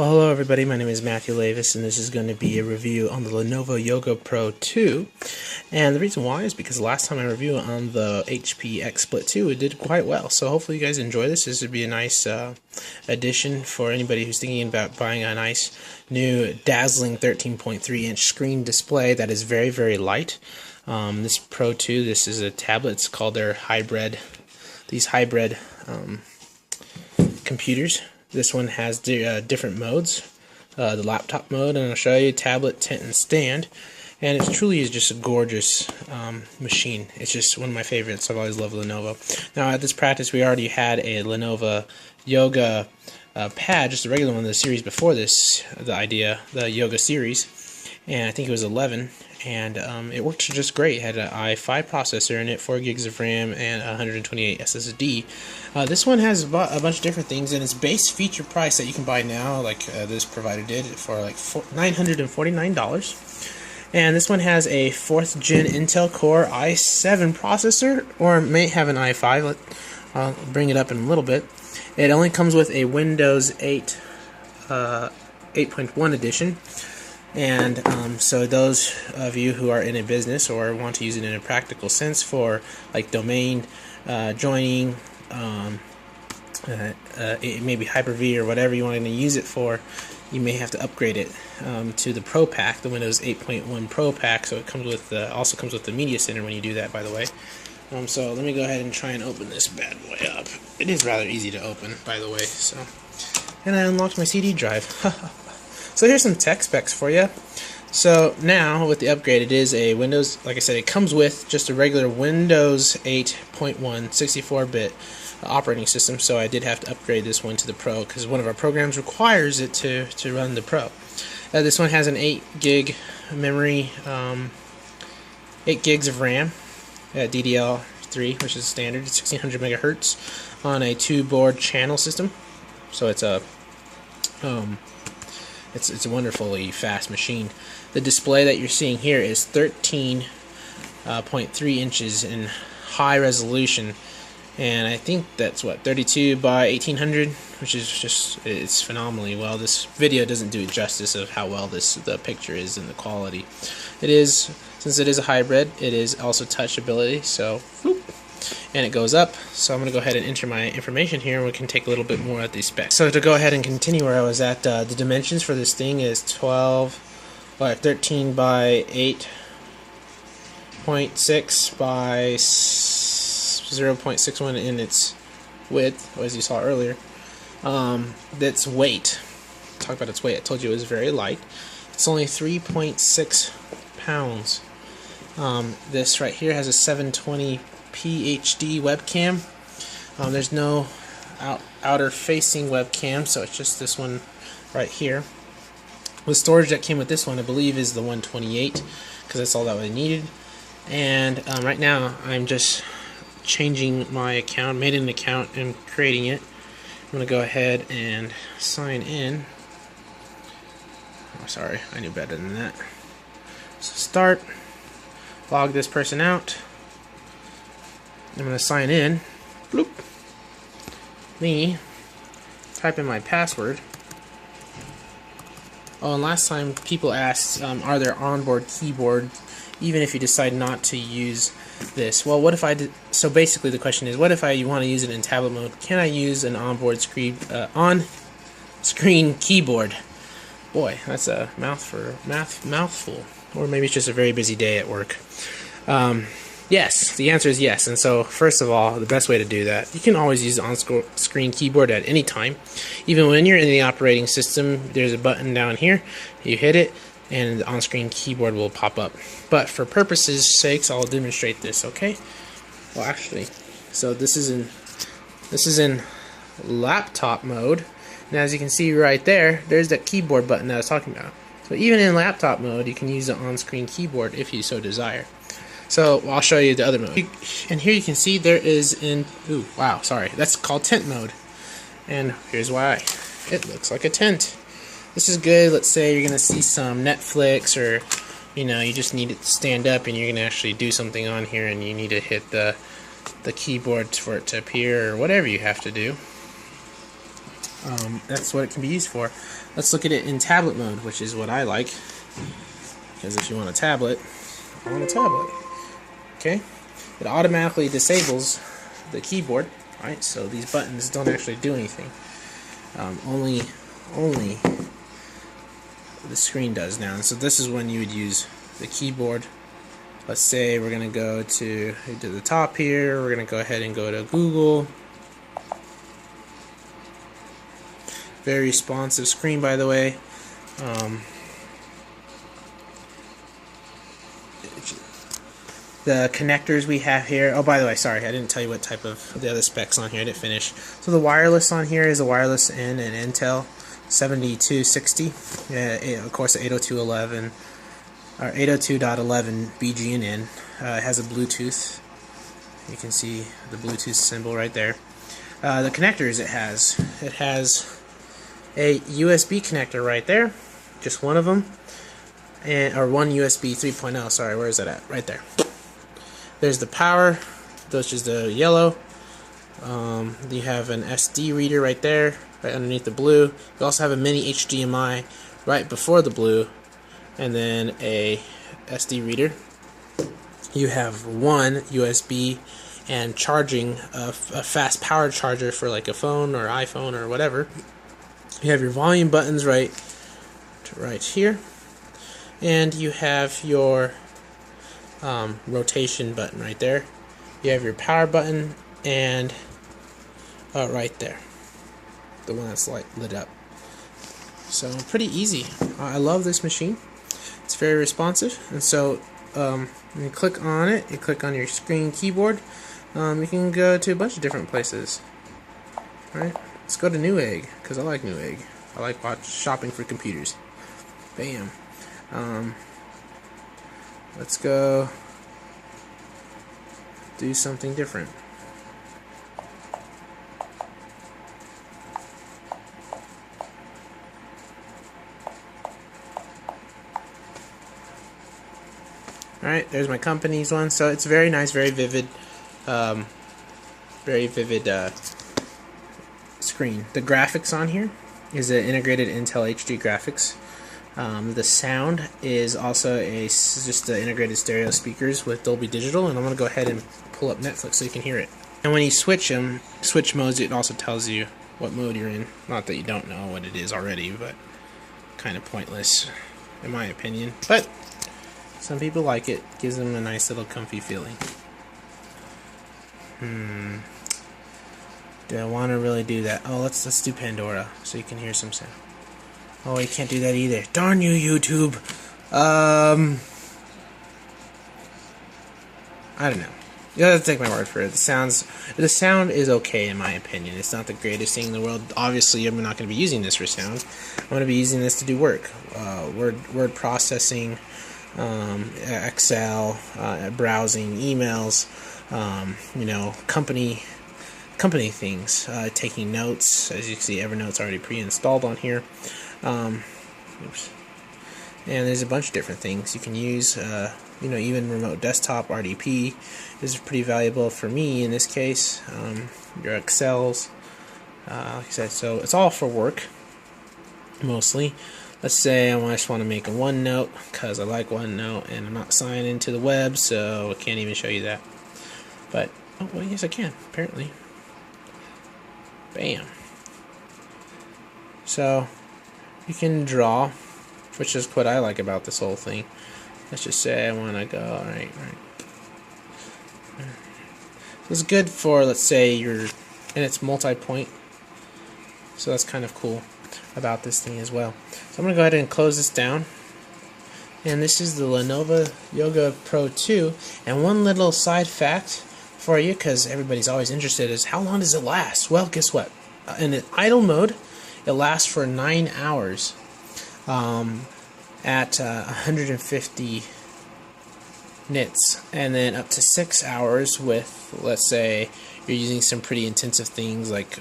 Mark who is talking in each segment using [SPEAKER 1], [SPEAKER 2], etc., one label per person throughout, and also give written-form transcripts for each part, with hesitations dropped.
[SPEAKER 1] Well, hello everybody, my name is Matthew Lavis, and this is going to be a review on the Lenovo Yoga Pro 2. And the reason why is because last time I reviewed on the HP X Split 2, it did quite well. So hopefully you guys enjoy this. This would be a nice addition for anybody who's thinking about buying a nice new dazzling 13.3-inch screen display that is very, very light. This Pro 2, this is a tablet. It's called their hybrid, these hybrid computers. This one has different modes, the laptop mode, and I'll show you tablet, tent, and stand. And it truly is just a gorgeous machine. It's just one of my favorites. I've always loved Lenovo. Now at this practice, we already had a Lenovo Yoga pad, just a regular one of the series before this, the Yoga series, and I think it was 11. And it worked just great. It had an i5 processor in it, 4 gigs of RAM, and 128 SSD. This one has a bunch of different things, and its base feature price that you can buy now, like this provider did, for like $949. And this one has a 4th gen Intel Core i7 processor, or it may have an i5. I'll bring it up in a little bit. It only comes with a Windows 8 8.1 edition. And so those of you who are in a business or want to use it in a practical sense for like domain joining, maybe Hyper-V or whatever you want to use it for, you may have to upgrade it to the Pro Pack, the Windows 8.1 Pro Pack. So it comes with also comes with the Media Center when you do that, by the way. So let me go ahead and try and open this bad boy up. It is rather easy to open, by the way. So, and I unlocked my CD drive. So here's some tech specs for you. So now with the upgrade, it is a Windows, like I said, it comes with just a regular Windows 8.1 64-bit operating system. So I did have to upgrade this one to the Pro because one of our programs requires it to run the Pro. This one has an 8 gig memory, 8 gigs of RAM, DDR3, which is standard, 1600 megahertz on a 2-board channel system. So it's a It's a wonderfully fast machine. The display that you're seeing here is 13.3 inches in high resolution, and I think that's what, 32 by 1800, which is just, it's phenomenally well. This video doesn't do it justice of how well the picture is and the quality. It is, since it is a hybrid, it is also touch ability, so whoop, and it goes up. So I'm going to go ahead and enter my information here, and we can take a little bit more at the specs. So to go ahead and continue where I was at, the dimensions for this thing is 13 by 8.6 by 0.61 in its width, as you saw earlier. Its weight, talk about its weight, I told you it was very light. It's only 3.6 pounds. This right here has a 720p HD webcam. There's no outer facing webcam, so it's just this one right here. The storage that came with this one, I believe, is the 128, because that's all that we needed. And right now I'm just changing my account, made an account and creating it. I'm going to go ahead and sign in. Oh, sorry, I knew better than that. So start, log this person out. I'm going to sign in. Bloop. Me. Type in my password. Oh, and last time people asked, are there onboard keyboard, even if you decide not to use this? Well, what if I did? So basically, the question is, what if you want to use it in tablet mode? Can I use an on-screen keyboard? Boy, that's a mouthful. Or maybe it's just a very busy day at work. Yes, the answer is yes. And so, first of all, the best way to do that, you can always use the on-screen keyboard at any time. Even when you're in the operating system, there's a button down here. You hit it, and the on-screen keyboard will pop up. But for purposes' sakes, I'll demonstrate this. Okay? Well, actually, so this is in laptop mode. Now, as you can see right there, there's that keyboard button that I was talking about. So even in laptop mode, you can use the on-screen keyboard if you so desire. So I'll show you the other mode. And here you can see there is ooh, wow, sorry. That's called Tint Mode. And here's why. It looks like a tent. This is good. Let's say you're going to see some Netflix, or you just need it to stand up and you're going to actually do something on here and you need to hit the keyboard for it to appear, or whatever you have to do. that's what it can be used for. Let's look at it in tablet mode, which is what I like, because if you want a tablet, I want a tablet. Okay, it automatically disables the keyboard, right? So these buttons don't actually do anything. Only the screen does now. And so this is when you would use the keyboard. Let's say we're going to go to the top here. We're going to go ahead and go to Google. Very responsive screen, by the way. The connectors we have here. Oh, by the way, sorry, I didn't tell you what type of the other specs on here. I didn't finish. So the wireless on here is a wireless N and Intel 7260. Of course, 802.11 or 802.11 BG&N. It has a Bluetooth. You can see the Bluetooth symbol right there. The connectors it has a USB connector right there, just one of them, or one USB 3.0. Sorry, where is that at? Right there. There's the power, which is the yellow. You have an SD reader right there, right underneath the blue. You also have a mini HDMI right before the blue, and then a SD reader. You have one USB and charging, a fast power charger for like a phone or iPhone or whatever. You have your volume buttons right here, and you have your rotation button right there. You have your power button and right there, the one that's lit up. So pretty easy. I love this machine. It's very responsive, and so when you click on it, you click on your screen keyboard. You can go to a bunch of different places. All right, let's go to Newegg, because I like Newegg. I like shopping for computers. Bam. Let's go do something different. Alright, there's my company's one. So it's very nice, very vivid, screen. The graphics on here is an integrated Intel HD graphics. The sound is also just the integrated stereo speakers with Dolby Digital, and I'm going to go ahead and pull up Netflix so you can hear it. And when you switch modes, it also tells you what mode you're in. Not that you don't know what it is already, but kind of pointless in my opinion. But some people like it. Gives them a nice little comfy feeling. Do I want to really do that? Oh, let's do Pandora so you can hear some sound. Oh, you can't do that either. Darn you, YouTube. I don't know. You have to take my word for it. The sound is okay in my opinion. It's not the greatest thing in the world. Obviously, I'm not going to be using this for sound. I'm going to be using this to do work. Word processing, Excel, browsing, emails, company things, taking notes. As you can see, Evernote's already pre-installed on here. Oops. And there's a bunch of different things you can use. Even remote desktop RDP is pretty valuable for me in this case. Your Excels, like I said, so it's all for work mostly. Let's say I just want to make a OneNote because I like OneNote and I'm not signed into the web, so I can't even show you that. But oh well, yes I can apparently. Bam. So you can draw, which is what I like about this whole thing. Let's just say I want to go right. It's good for, let's say and it's multi-point, so that's kind of cool about this thing as well. So I'm going to go ahead and close this down. And this is the Lenovo Yoga Pro 2. And one little side fact for you, because everybody's always interested, is how long does it last? Well, guess what? In an idle mode, it lasts for 9 hours at 150 nits, and then up to 6 hours with, let's say, you're using some pretty intensive things like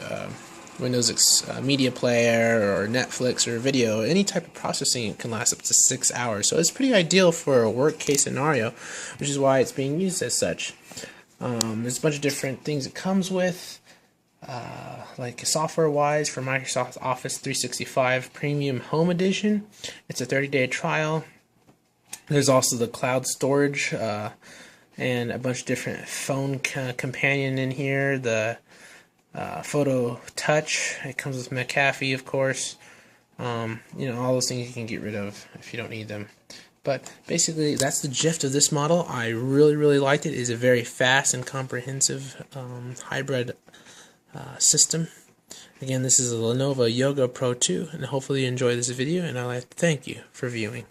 [SPEAKER 1] Windows Media Player or Netflix or video. Any type of processing can last up to 6 hours, so it's pretty ideal for a work case scenario, which is why it's being used as such. There's a bunch of different things it comes with. like software-wise for Microsoft Office 365 Premium Home Edition. It's a 30-day trial. There's also the cloud storage and a bunch of different phone companion in here. The photo touch. It comes with McAfee, of course. All those things you can get rid of if you don't need them. But basically, that's the gist of this model. I really, really liked it. It's a very fast and comprehensive hybrid system. Again, this is a Lenovo Yoga Pro 2, and hopefully you enjoy this video, and I'd like to thank you for viewing.